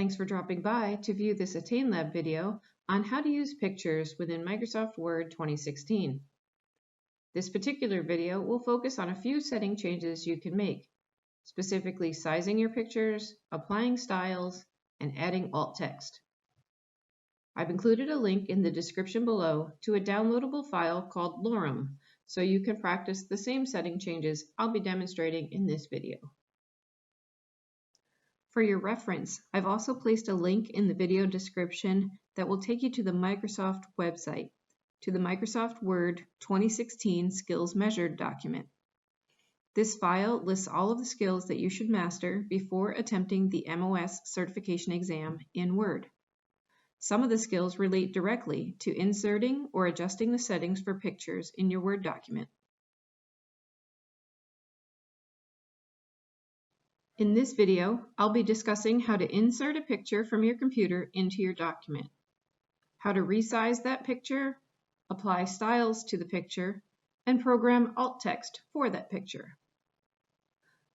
Thanks for dropping by to view this ATTAIN Lab video on how to use pictures within Microsoft Word 2016. This particular video will focus on a few setting changes you can make, specifically sizing your pictures, applying styles, and adding alt text. I've included a link in the description below to a downloadable file called Lorem, so you can practice the same setting changes I'll be demonstrating in this video. For your reference, I've also placed a link in the video description that will take you to the Microsoft website, to the Microsoft Word 2016 Skills Measured document. This file lists all of the skills that you should master before attempting the MOS certification exam in Word. Some of the skills relate directly to inserting or adjusting the settings for pictures in your Word document. In this video, I'll be discussing how to insert a picture from your computer into your document, how to resize that picture, apply styles to the picture, and program alt text for that picture.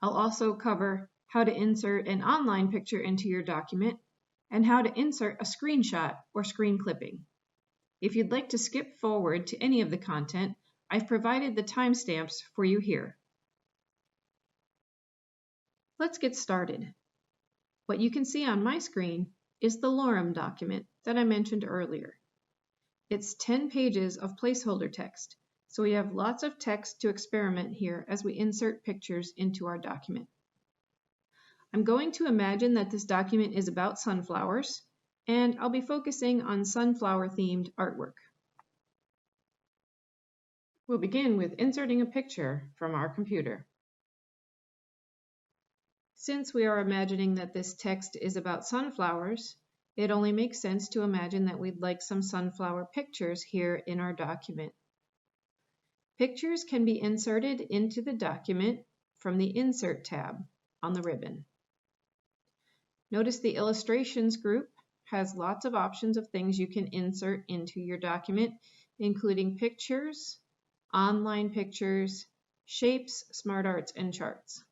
I'll also cover how to insert an online picture into your document and how to insert a screenshot or screen clipping. If you'd like to skip forward to any of the content, I've provided the timestamps for you here. Let's get started. What you can see on my screen is the Lorem document that I mentioned earlier. It's 10 pages of placeholder text, so we have lots of text to experiment here as we insert pictures into our document. I'm going to imagine that this document is about sunflowers, and I'll be focusing on sunflower-themed artwork. We'll begin with inserting a picture from our computer. Since we are imagining that this text is about sunflowers, it only makes sense to imagine that we'd like some sunflower pictures here in our document. Pictures can be inserted into the document from the Insert tab on the ribbon. Notice the Illustrations group has lots of options of things you can insert into your document, including pictures, online pictures, shapes, smart arts, and charts.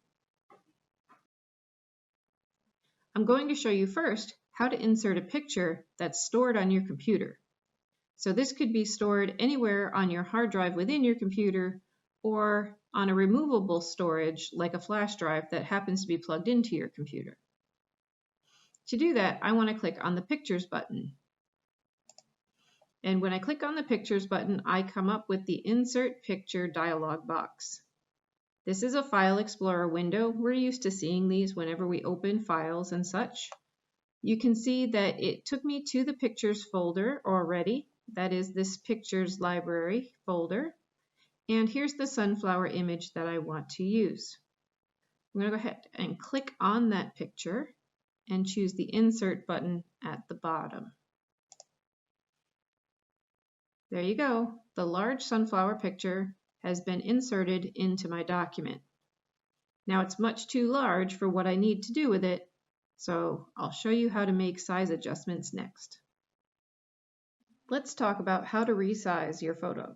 I'm going to show you first how to insert a picture that's stored on your computer. So this could be stored anywhere on your hard drive within your computer or on a removable storage like a flash drive that happens to be plugged into your computer. To do that, I want to click on the Pictures button. And when I click on the Pictures button, I come up with the Insert Picture dialog box. This is a File Explorer window. We're used to seeing these whenever we open files and such. You can see that it took me to the Pictures folder already. That is this Pictures Library folder. And here's the sunflower image that I want to use. I'm going to go ahead and click on that picture and choose the Insert button at the bottom. There you go. The large sunflower picture has been inserted into my document. Now it's much too large for what I need to do with it, so I'll show you how to make size adjustments next. Let's talk about how to resize your photo.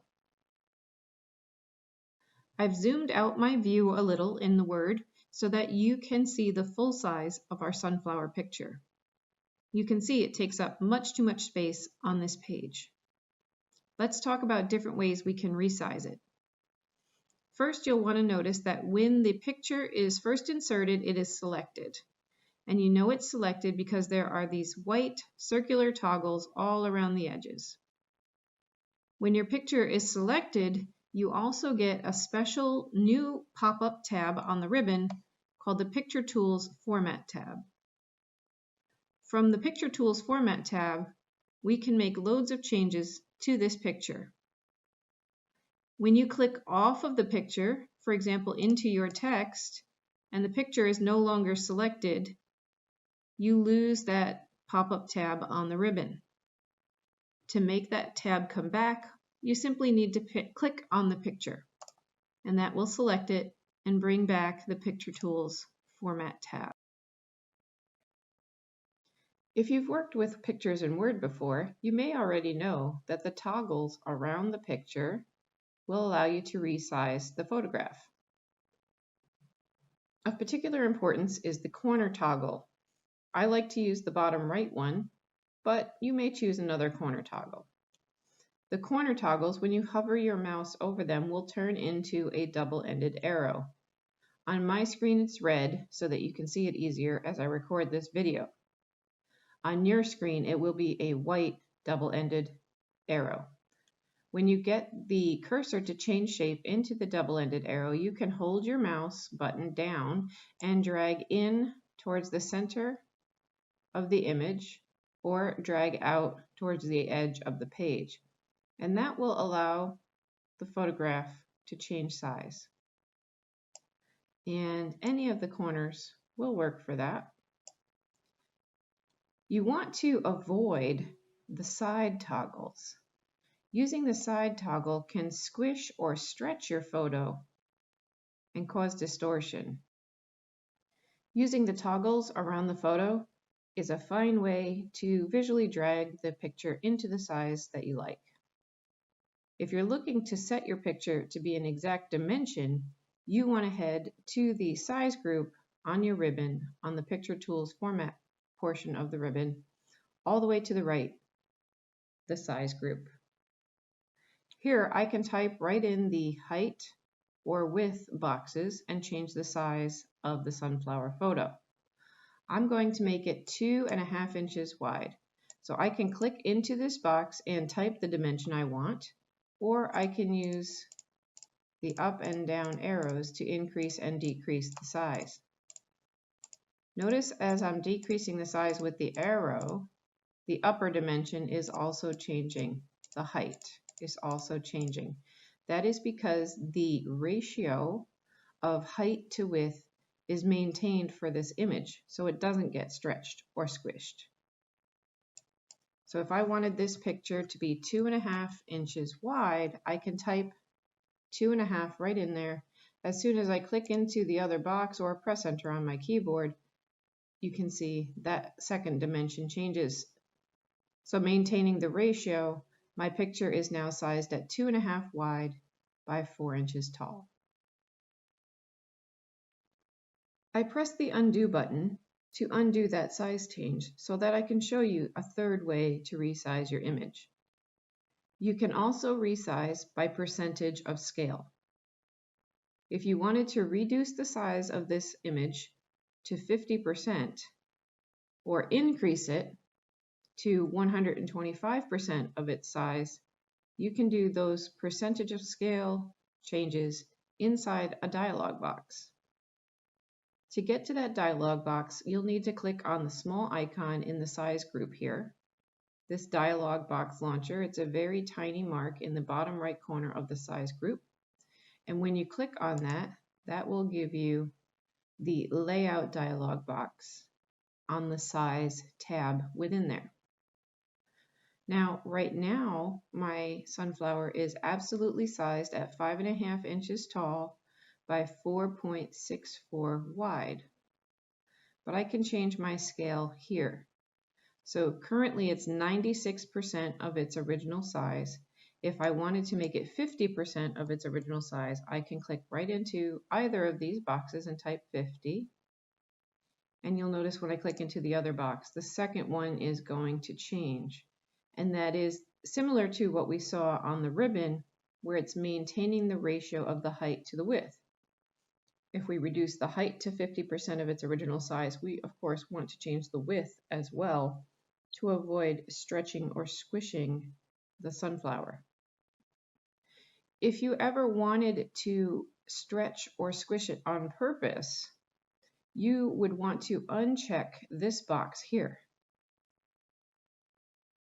I've zoomed out my view a little in the Word so that you can see the full size of our sunflower picture. You can see it takes up much too much space on this page. Let's talk about different ways we can resize it. First, you'll want to notice that when the picture is first inserted, it is selected. And you know it's selected because there are these white circular toggles all around the edges. When your picture is selected, you also get a special new pop-up tab on the ribbon called the Picture Tools Format tab. From the Picture Tools Format tab, we can make loads of changes to this picture. When you click off of the picture, for example, into your text, and the picture is no longer selected, you lose that pop-up tab on the ribbon. To make that tab come back, you simply need to click on the picture, and that will select it and bring back the Picture Tools Format tab. If you've worked with pictures in Word before, you may already know that the toggles around the picture will allow you to resize the photograph. Of particular importance is the corner toggle. I like to use the bottom right one, but you may choose another corner toggle. The corner toggles, when you hover your mouse over them, will turn into a double-ended arrow. On my screen it's red so that you can see it easier as I record this video. On your screen it will be a white double-ended arrow. When you get the cursor to change shape into the double-ended arrow, you can hold your mouse button down and drag in towards the center of the image or drag out towards the edge of the page. And that will allow the photograph to change size. And any of the corners will work for that. You want to avoid the side toggles. Using the side toggle can squish or stretch your photo and cause distortion. Using the toggles around the photo is a fine way to visually drag the picture into the size that you like. If you're looking to set your picture to be an exact dimension, you want to head to the size group on your ribbon on the Picture Tools Format portion of the ribbon, all the way to the right, the size group. Here I can type right in the height or width boxes and change the size of the sunflower photo. I'm going to make it 2.5 inches wide. So I can click into this box and type the dimension I want, or I can use the up and down arrows to increase and decrease the size. Notice as I'm decreasing the size with the arrow, the upper dimension is also changing. The height is also changing. That is because the ratio of height to width is maintained for this image, so it doesn't get stretched or squished. So if I wanted this picture to be 2.5 inches wide, I can type 2.5 right in there. As soon as I click into the other box or press enter on my keyboard, you can see that second dimension changes. So maintaining the ratio, my picture is now sized at 2.5 wide by 4 inches tall. I press the undo button to undo that size change so that I can show you a third way to resize your image. You can also resize by percentage of scale. If you wanted to reduce the size of this image to 50% or increase it to 125% of its size, you can do those percentage of scale changes inside a dialog box. To get to that dialog box, you'll need to click on the small icon in the size group here. This dialog box launcher, it's a very tiny mark in the bottom right corner of the size group. And when you click on that, that will give you the layout dialog box on the size tab within there. Now, right now, my sunflower is absolutely sized at 5.5 inches tall by 4.64 wide. But I can change my scale here. So currently it's 96% of its original size. If I wanted to make it 50% of its original size, I can click right into either of these boxes and type 50. And you'll notice when I click into the other box, the second one is going to change. And that is similar to what we saw on the ribbon, where it's maintaining the ratio of the height to the width. If we reduce the height to 50% of its original size, we of course want to change the width as well to avoid stretching or squishing the sunflower. If you ever wanted to stretch or squish it on purpose, you would want to uncheck this box here.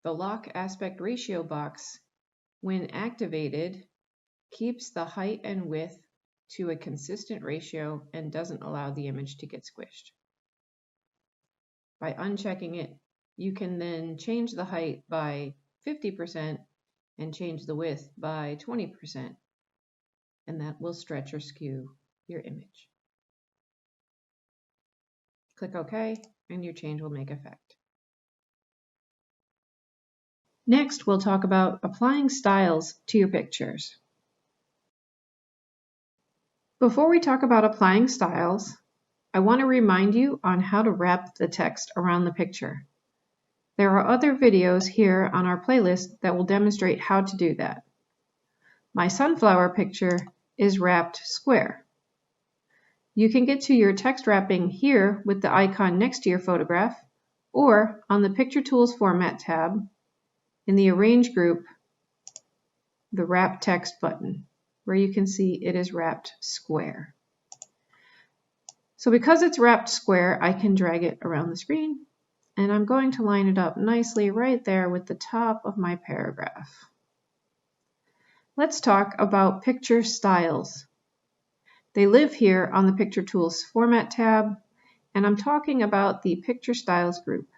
The lock aspect ratio box, when activated, keeps the height and width to a consistent ratio and doesn't allow the image to get squished. By unchecking it, you can then change the height by 50% and change the width by 20%, and that will stretch or skew your image. Click OK, and your change will make effect. Next, we'll talk about applying styles to your pictures. Before we talk about applying styles, I want to remind you on how to wrap the text around the picture. There are other videos here on our playlist that will demonstrate how to do that. My sunflower picture is wrapped square. You can get to your text wrapping here with the icon next to your photograph, or on the Picture Tools Format tab in the Arrange group, the Wrap Text button, where you can see it is wrapped square. So because it's wrapped square, I can drag it around the screen, and I'm going to line it up nicely right there with the top of my paragraph. Let's talk about picture styles. They live here on the Picture Tools Format tab, and I'm talking about the Picture Styles group.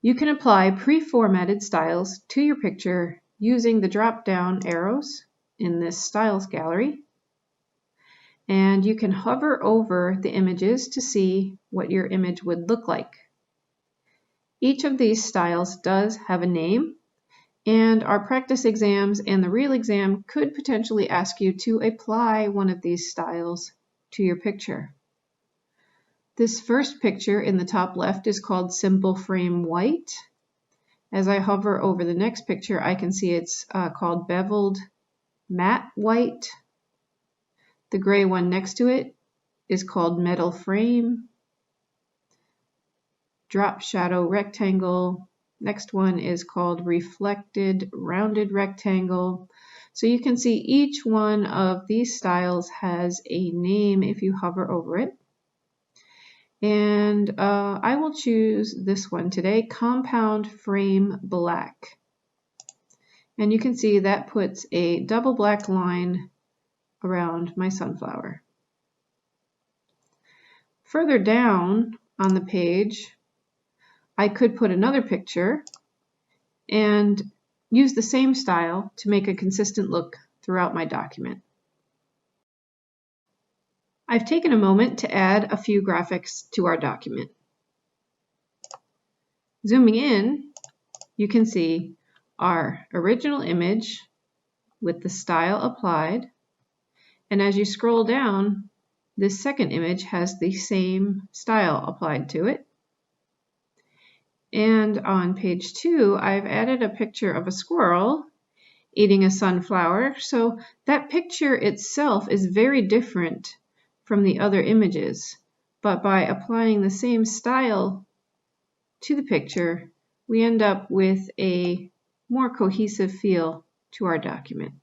You can apply pre-formatted styles to your picture using the drop-down arrows in this Styles gallery, and you can hover over the images to see what your image would look like. Each of these styles does have a name, and our practice exams and the real exam could potentially ask you to apply one of these styles to your picture. This first picture in the top left is called Simple Frame White. As I hover over the next picture, I can see it's called Beveled Matte White. The gray one next to it is called Metal Frame. Drop Shadow Rectangle. Next one is called Reflected Rounded Rectangle. So you can see each one of these styles has a name if you hover over it. And I will choose this one today, Compound Frame Black. And you can see that puts a double black line around my sunflower. Further down on the page, I could put another picture and use the same style to make a consistent look throughout my document. I've taken a moment to add a few graphics to our document. Zooming in, you can see our original image with the style applied, and as you scroll down, this second image has the same style applied to it. And on page 2, I've added a picture of a squirrel eating a sunflower, so that picture itself is very different from the other images, but by applying the same style to the picture, we end up with a more cohesive feel to our document.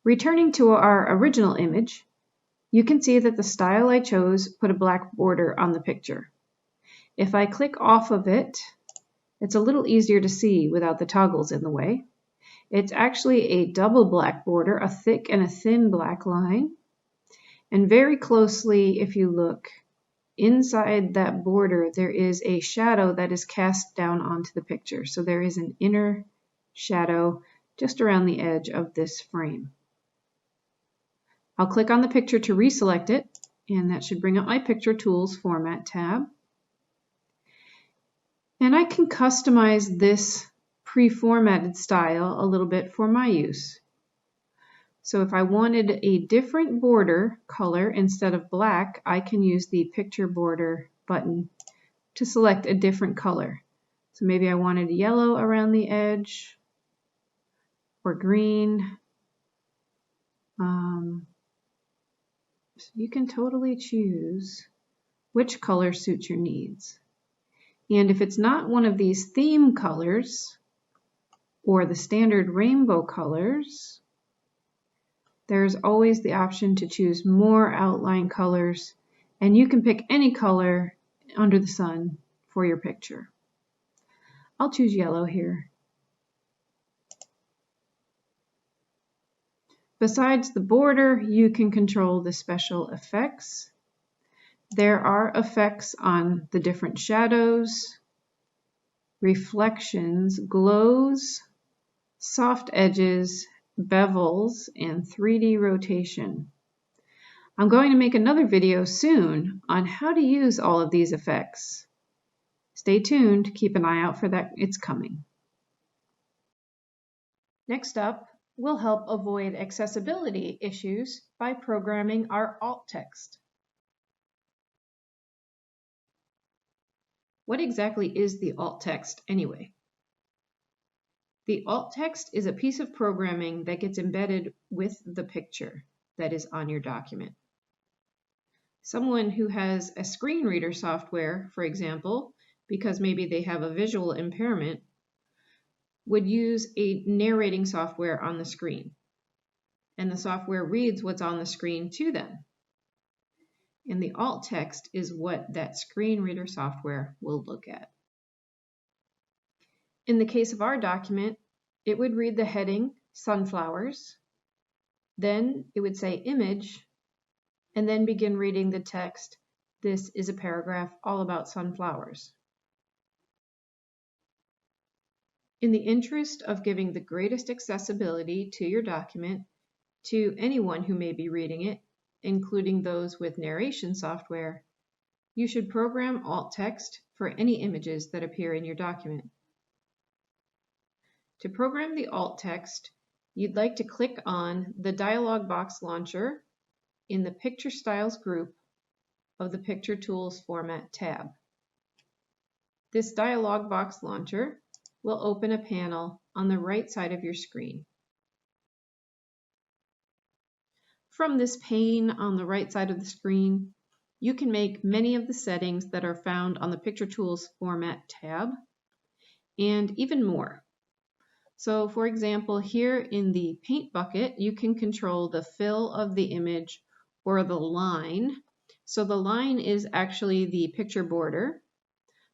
Returning to our original image, you can see that the style I chose put a black border on the picture. If I click off of it, it's a little easier to see without the toggles in the way. It's actually a double black border, a thick and a thin black line. And very closely, if you look, inside that border, there is a shadow that is cast down onto the picture. So there is an inner shadow just around the edge of this frame. I'll click on the picture to reselect it, and that should bring up my Picture Tools Format tab. And I can customize this pre-formatted style a little bit for my use. So if I wanted a different border color instead of black, I can use the Picture Border button to select a different color. So maybe I wanted yellow around the edge or green. So you can totally choose which color suits your needs. And if it's not one of these theme colors or the standard rainbow colors, there's always the option to choose more outline colors, and you can pick any color under the sun for your picture. I'll choose yellow here. Besides the border, you can control the special effects. There are effects on the different shadows, reflections, glows, soft edges, bevels, and 3D rotation. I'm going to make another video soon on how to use all of these effects. Stay tuned, keep an eye out for that, it's coming. Next up, we'll help avoid accessibility issues by programming our alt text. What exactly is the alt text anyway? The alt text is a piece of programming that gets embedded with the picture that is on your document. Someone who has a screen reader software, for example, because maybe they have a visual impairment, would use a narrating software on the screen. And the software reads what's on the screen to them. And the alt text is what that screen reader software will look at. In the case of our document, it would read the heading, sunflowers, then it would say image, and then begin reading the text, this is a paragraph all about sunflowers. In the interest of giving the greatest accessibility to your document to anyone who may be reading it, including those with narration software, you should program alt text for any images that appear in your document. To program the alt text, you'd like to click on the dialog box launcher in the Picture Styles group of the Picture Tools Format tab. This dialog box launcher will open a panel on the right side of your screen. From this pane on the right side of the screen, you can make many of the settings that are found on the Picture Tools Format tab, and even more. So for example, here in the paint bucket, you can control the fill of the image or the line. So the line is actually the picture border.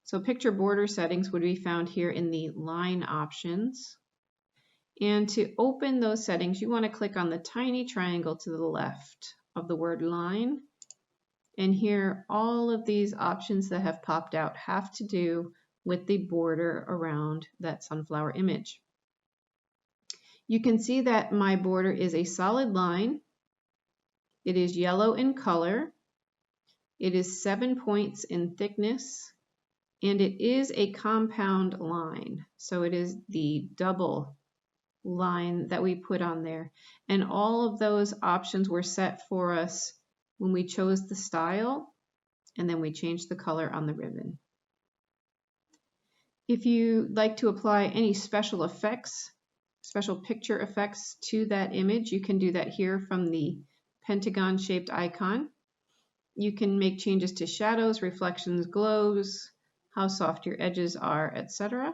So picture border settings would be found here in the line options. And to open those settings, you want to click on the tiny triangle to the left of the word line. And here, all of these options that have popped out have to do with the border around that sunflower image. You can see that my border is a solid line. It is yellow in color. It is 7 points in thickness, and it is a compound line. So it is the double line that we put on there. And all of those options were set for us when we chose the style, and then we changed the color on the ribbon. If you'd like to apply any special effects, special picture effects to that image, you can do that here from the pentagon shaped icon. You can make changes to shadows, reflections, glows, how soft your edges are, etc.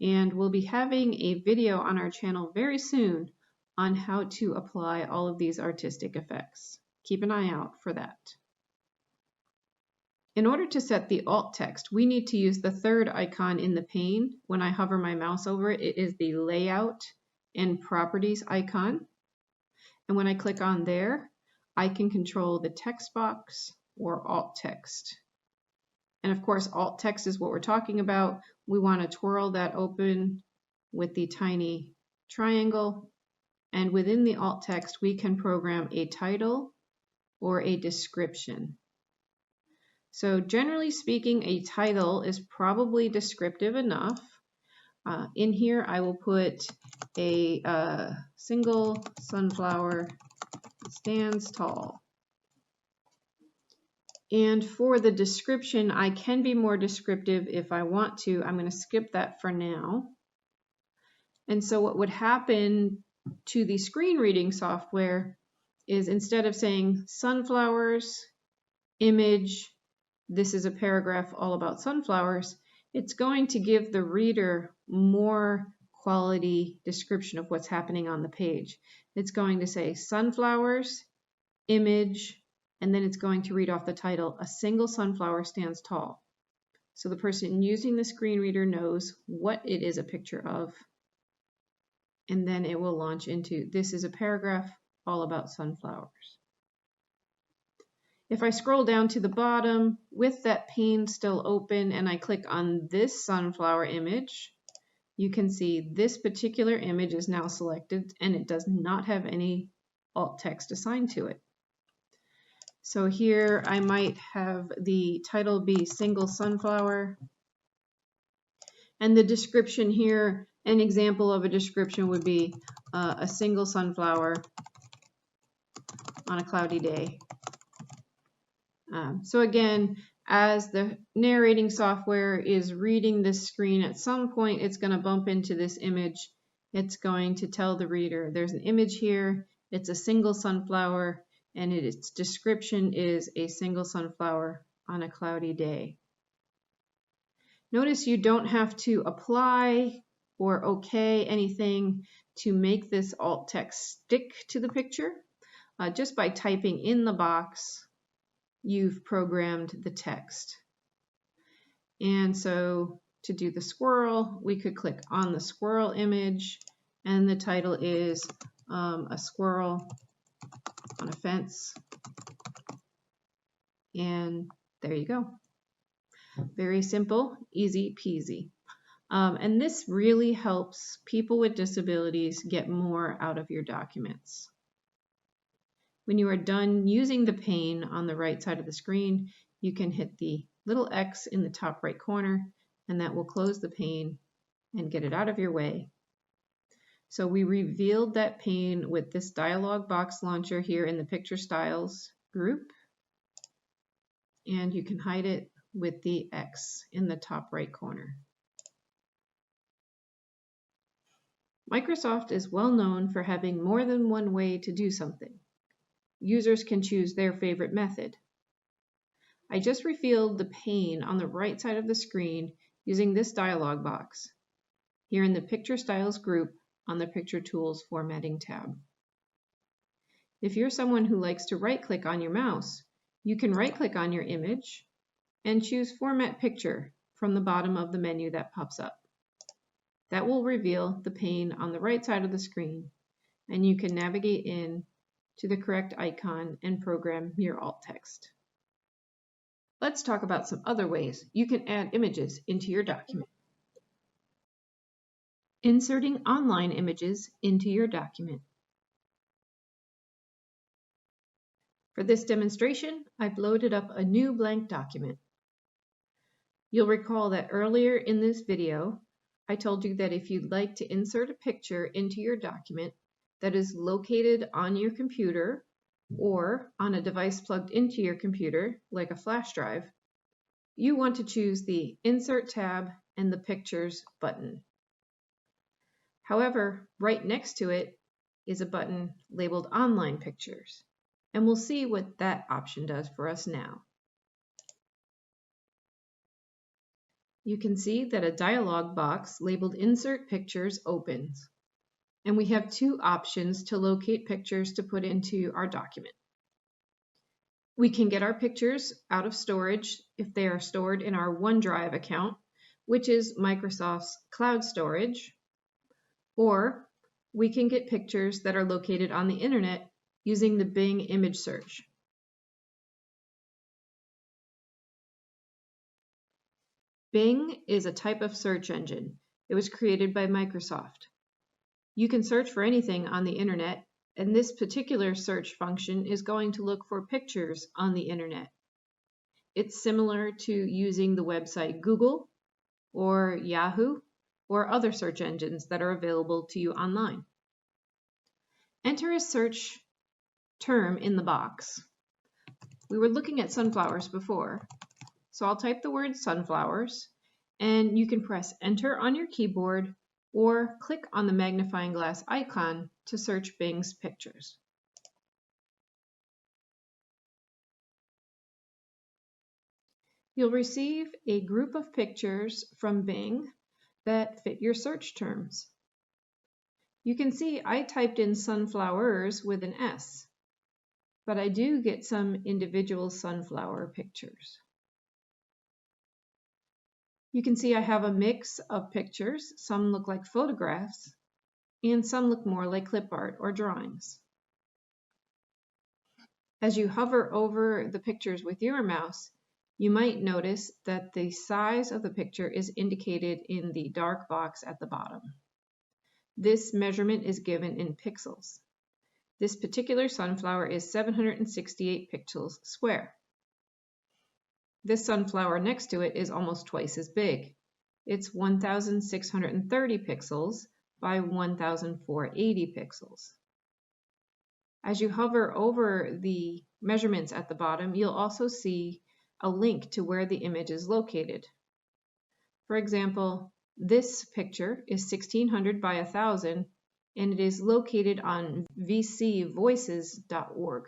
And we'll be having a video on our channel very soon on how to apply all of these artistic effects. Keep an eye out for that. In order to set the alt text, we need to use the third icon in the pane. When I hover my mouse over it, it is the Layout and Properties icon. And when I click on there, I can control the text box or alt text. And of course, alt text is what we're talking about. We want to twirl that open with the tiny triangle. And within the alt text, we can program a title or a description. So generally speaking, a title is probably descriptive enough. In here, I will put a single sunflower stands tall. And for the description, I can be more descriptive if I want to. I'm going to skip that for now. And so what would happen to the screen reading software is instead of saying sunflowers, image, this is a paragraph all about sunflowers, it's going to give the reader more quality description of what's happening on the page. It's going to say sunflowers, image, and then it's going to read off the title, a single sunflower stands tall. So the person using the screen reader knows what it is a picture of, and then it will launch into, this is a paragraph all about sunflowers. If I scroll down to the bottom with that pane still open and I click on this sunflower image, you can see this particular image is now selected and it does not have any alt text assigned to it. So here I might have the title be single sunflower, and the description here, an example of a description would be a single sunflower on a cloudy day. So again, as the narrating software is reading this screen, at some point it's going to bump into this image. It's going to tell the reader there's an image here, it's a single sunflower, and its description is a single sunflower on a cloudy day. Notice you don't have to apply or okay anything to make this alt text stick to the picture. Just by typing in the box, you've programmed the text. And so to do the squirrel, we could click on the squirrel image, and the title is a squirrel on a fence. And there you go. Very simple, easy peasy. And this really helps people with disabilities get more out of your documents. When you are done using the pane on the right side of the screen, you can hit the little X in the top right corner, and that will close the pane and get it out of your way. So we revealed that pane with this dialog box launcher here in the Picture Styles group, and you can hide it with the X in the top right corner. Microsoft is well known for having more than one way to do something. Users can choose their favorite method. I just revealed the pane on the right side of the screen using this dialog box here in the Picture Styles group on the Picture Tools Formatting tab. If you're someone who likes to right-click on your mouse, you can right-click on your image and choose Format Picture from the bottom of the menu that pops up. That will reveal the pane on the right side of the screen, and you can navigate in to the correct icon and program your alt text. Let's talk about some other ways you can add images into your document. Inserting online images into your document. For this demonstration, I've loaded up a new blank document. You'll recall that earlier in this video, I told you that if you'd like to insert a picture into your document that is located on your computer or on a device plugged into your computer, like a flash drive, you want to choose the Insert tab and the Pictures button. However, right next to it is a button labeled Online Pictures, and we'll see what that option does for us now. You can see that a dialog box labeled Insert Pictures opens, and we have two options to locate pictures to put into our document. We can get our pictures out of storage if they are stored in our OneDrive account, which is Microsoft's cloud storage, or we can get pictures that are located on the internet using the Bing image search. Bing is a type of search engine. It was created by Microsoft. You can search for anything on the internet, and this particular search function is going to look for pictures on the internet. It's similar to using the website Google or Yahoo or other search engines that are available to you online. Enter a search term in the box. We were looking at sunflowers before, so I'll type the word sunflowers, and you can press Enter on your keyboard or click on the magnifying glass icon to search Bing's pictures. You'll receive a group of pictures from Bing that fit your search terms. You can see I typed in sunflowers with an S, but I do get some individual sunflower pictures. You can see I have a mix of pictures. Some look like photographs, and some look more like clip art or drawings. As you hover over the pictures with your mouse, you might notice that the size of the picture is indicated in the dark box at the bottom. This measurement is given in pixels. This particular sunflower is 768 pixels square. This sunflower next to it is almost twice as big. It's 1,630 pixels by 1480 pixels. As you hover over the measurements at the bottom, you'll also see a link to where the image is located. For example, this picture is 1600 by 1000 and it is located on vcvoices.org.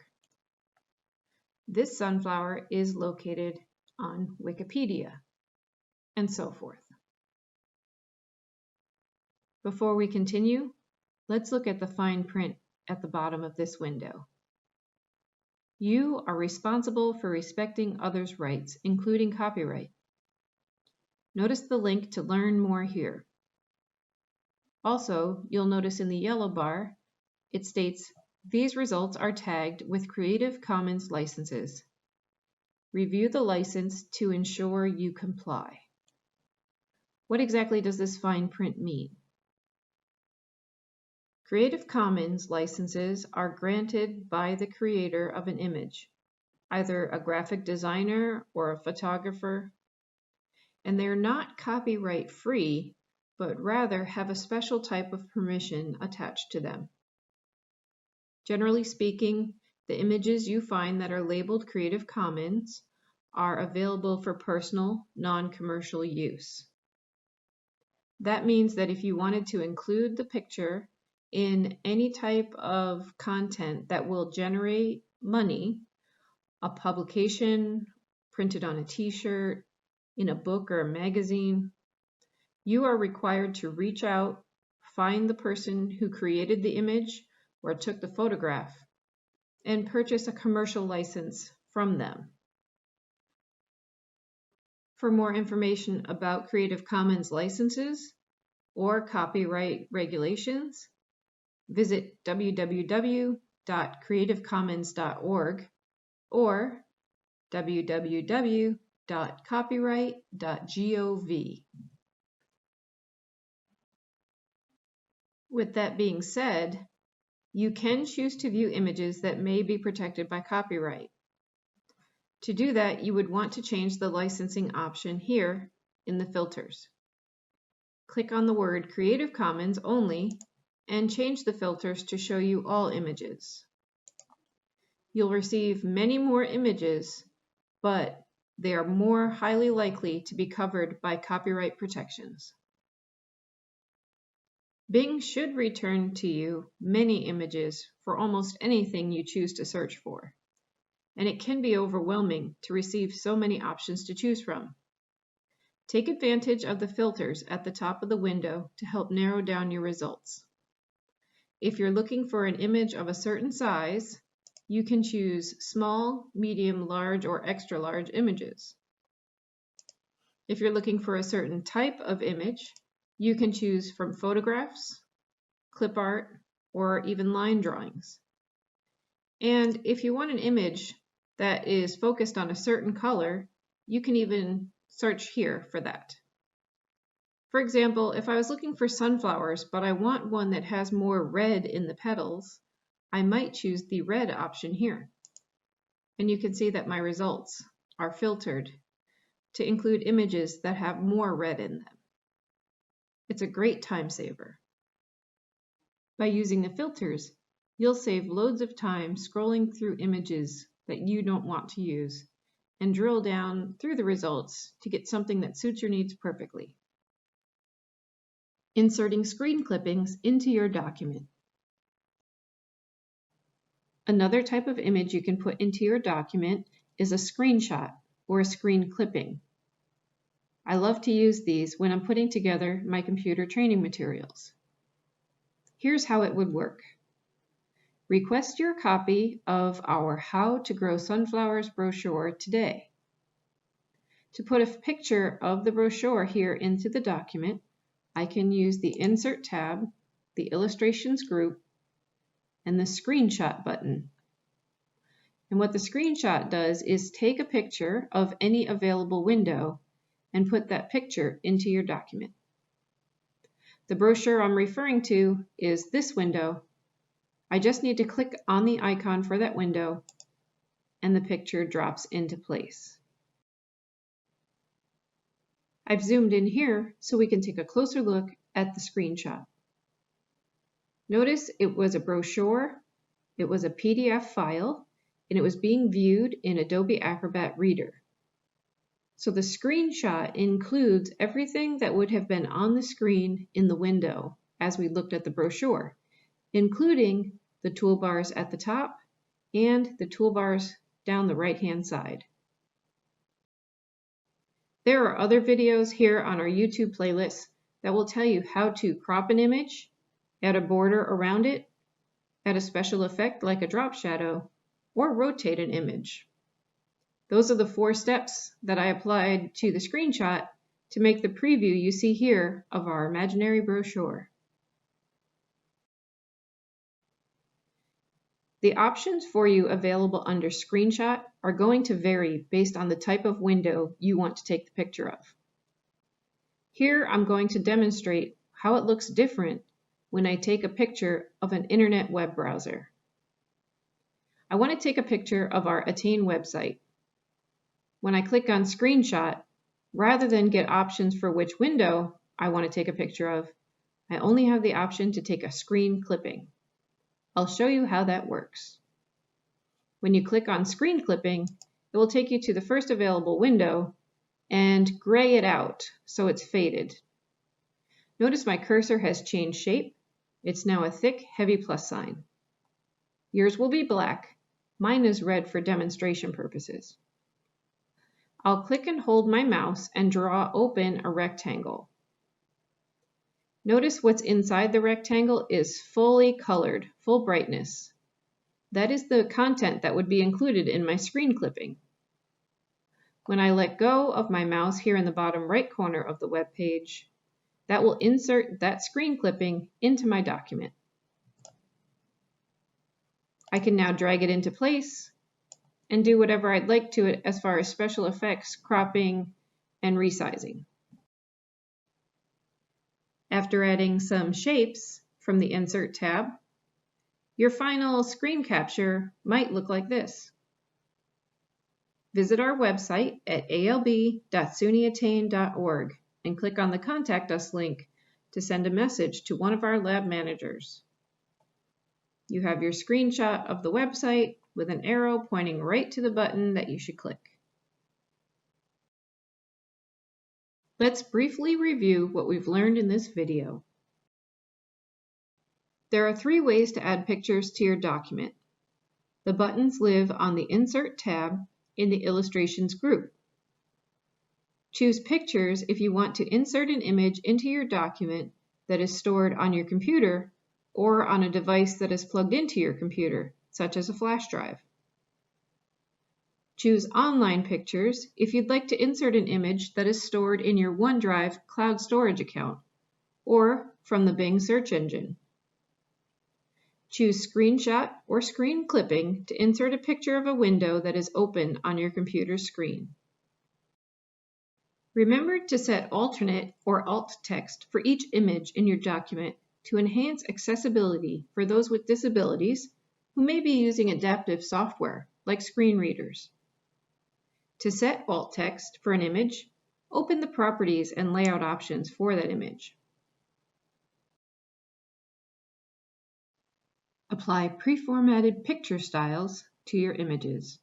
This sunflower is located on Wikipedia, and so forth. Before we continue, let's look at the fine print at the bottom of this window. You are responsible for respecting others' rights, including copyright. Notice the link to learn more here. Also, you'll notice in the yellow bar, it states, "These results are tagged with Creative Commons licenses. Review the license to ensure you comply." What exactly does this fine print mean? Creative Commons licenses are granted by the creator of an image, either a graphic designer or a photographer, and they're not copyright free, but rather have a special type of permission attached to them. Generally speaking, the images you find that are labeled Creative Commons are available for personal, non-commercial use. That means that if you wanted to include the picture in any type of content that will generate money, a publication, printed on a t-shirt, in a book or a magazine, you are required to reach out, find the person who created the image or took the photograph, and purchase a commercial license from them. For more information about Creative Commons licenses or copyright regulations, visit www.creativecommons.org or www.copyright.gov. With that being said, you can choose to view images that may be protected by copyright. To do that, you would want to change the licensing option here in the filters. Click on the word Creative Commons only and change the filters to show you all images. You'll receive many more images, but they are more highly likely to be covered by copyright protections. Bing should return to you many images for almost anything you choose to search for, and it can be overwhelming to receive so many options to choose from. Take advantage of the filters at the top of the window to help narrow down your results. If you're looking for an image of a certain size, you can choose small, medium, large, or extra large images. If you're looking for a certain type of image, you can choose from photographs, clip art, or even line drawings. And if you want an image that is focused on a certain color, you can even search here for that. For example, if I was looking for sunflowers, but I want one that has more red in the petals, I might choose the red option here. And you can see that my results are filtered to include images that have more red in them. It's a great time saver. By using the filters, you'll save loads of time scrolling through images that you don't want to use and drill down through the results to get something that suits your needs perfectly. Inserting screen clippings into your document. Another type of image you can put into your document is a screenshot or a screen clipping. I love to use these when I'm putting together my computer training materials. Here's how it would work. Request your copy of our How to Grow Sunflowers brochure today. To put a picture of the brochure here into the document, I can use the Insert tab, the Illustrations group, and the Screenshot button. And what the screenshot does is take a picture of any available window and put that picture into your document. The brochure I'm referring to is this window. I just need to click on the icon for that window and the picture drops into place. I've zoomed in here so we can take a closer look at the screenshot. Notice it was a brochure, it was a PDF file, and it was being viewed in Adobe Acrobat Reader. So the screenshot includes everything that would have been on the screen in the window as we looked at the brochure, including the toolbars at the top and the toolbars down the right-hand side. There are other videos here on our YouTube playlist that will tell you how to crop an image, add a border around it, add a special effect like a drop shadow, or rotate an image. Those are the 4 steps that I applied to the screenshot to make the preview you see here of our imaginary brochure. The options for you available under Screenshot are going to vary based on the type of window you want to take the picture of. Here I'm going to demonstrate how it looks different when I take a picture of an internet web browser. I want to take a picture of our ATTAIN website. When I click on Screenshot, rather than get options for which window I want to take a picture of, I only have the option to take a screen clipping. I'll show you how that works. When you click on screen clipping, it will take you to the first available window and gray it out so it's faded. Notice my cursor has changed shape. It's now a thick, heavy plus sign. Yours will be black. Mine is red for demonstration purposes. I'll click and hold my mouse and draw open a rectangle. Notice what's inside the rectangle is fully colored, full brightness. That is the content that would be included in my screen clipping. When I let go of my mouse here in the bottom right corner of the web page, that will insert that screen clipping into my document. I can now drag it into place and do whatever I'd like to it as far as special effects, cropping, and resizing. After adding some shapes from the Insert tab, your final screen capture might look like this. Visit our website at alb.sunyattain.org and click on the Contact Us link to send a message to one of our lab managers. You have your screenshot of the website with an arrow pointing right to the button that you should click. Let's briefly review what we've learned in this video. There are 3 ways to add pictures to your document. The buttons live on the Insert tab in the Illustrations group. Choose Pictures if you want to insert an image into your document that is stored on your computer or on a device that is plugged into your computer, such as a flash drive. Choose Online Pictures if you'd like to insert an image that is stored in your OneDrive cloud storage account or from the Bing search engine. Choose Screenshot or Screen Clipping to insert a picture of a window that is open on your computer's screen. Remember to set alternate or alt text for each image in your document to enhance accessibility for those with disabilities who may be using adaptive software like screen readers. To set alt text for an image, open the Properties and Layout options for that image. Apply pre-formatted picture styles to your images.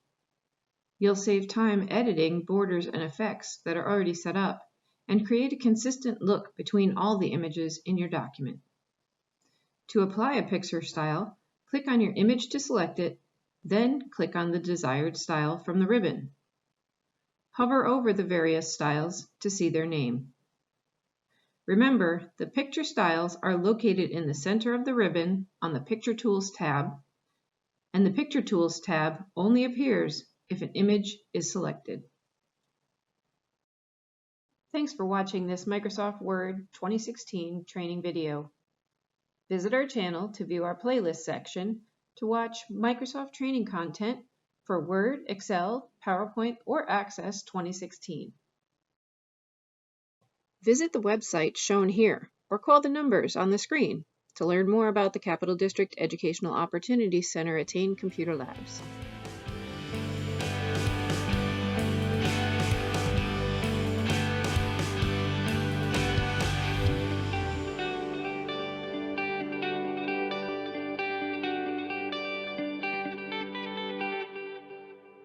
You'll save time editing borders and effects that are already set up and create a consistent look between all the images in your document. To apply a picture style, click on your image to select it, then click on the desired style from the ribbon. Hover over the various styles to see their name. Remember, the picture styles are located in the center of the ribbon on the Picture Tools tab, and the Picture Tools tab only appears if an image is selected. Thanks for watching this Microsoft Word 2016 training video. Visit our channel to view our playlist section to watch Microsoft training content for Word, Excel, PowerPoint, or Access 2016. Visit the website shown here or call the numbers on the screen to learn more about the Capital District Educational Opportunity Center ATTAIN Computer Labs.